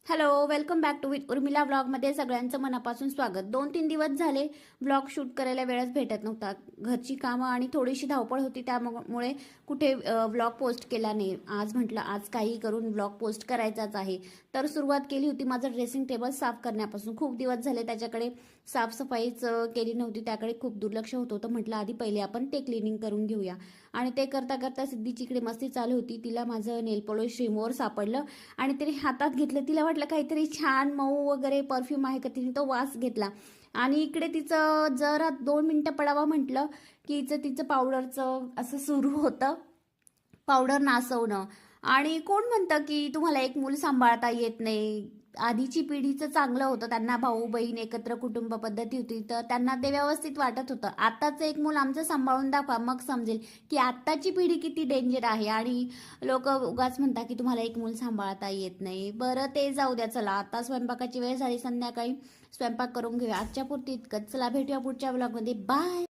Hello, welcome back to with Urmila व्लॉगमध्ये सगळ्यांचं मनापासून स्वागत. 2-3 दिवस झाले व्लॉग शूट करायला वेळच भेटत नव्हता. घरची कामं आणि थोडीशी धावपळ होती, त्यामुळे कुठे व्लॉग पोस्ट केला नाही. आज म्हटलं आज काही करून व्लॉग पोस्ट करायचाच आहे. तर सुरुवात केली होती माझं ड्रेसिंग टेबल साफ करण्यापासून. खूप दिवस झाले त्याच्याकडे साफसफाईच केली नव्हती, त्याकडे खूप दुर्लक्ष होत होतं. म्हटलं आधी पहिले आपण ते क्लिनिंग करून घेऊया. आणि ते करता करता सिद्धीची इकडे मस्ती चालू होती. तिला माझं नेल पॉलिश रिमूव्हर सापडलं आणि तिने हातात घेतलं. तिला वाटलं काहीतरी छान मऊ वगैरे परफ्यूम आहे का, तिने तो वास घेतला आणि इकडे तिचं जरा 2 मिनिटं पडावं म्हटलं की तिचं पावडरचं असं सुरू होतं, पावडर नासवणं. आणि कोण म्हणतं की तुम्हाला एक मूल सांभाळता येत नाही. आधीची पिढीचं चांगलं होतं, त्यांना भाऊ बहीण एकत्र कुटुंब पद्धती होती, तर त्यांना ते व्यवस्थित वाटत होतं. आताचं एक मूल आमचं सांभाळून दाखवा, मग समजेल की आत्ताची पिढी किती डेंजर आहे. आणि लोक उगाच म्हणतात की तुम्हाला एक मूल सांभाळता येत नाही. बरं ते जाऊ द्या, चला आता स्वयंपाकाची वेळ झाली, संध्याकाळी स्वयंपाक करून घेऊया. आजच्या पुरती इतकंच. चला भेटूया पुढच्या ब्लॉगमध्ये. बाय.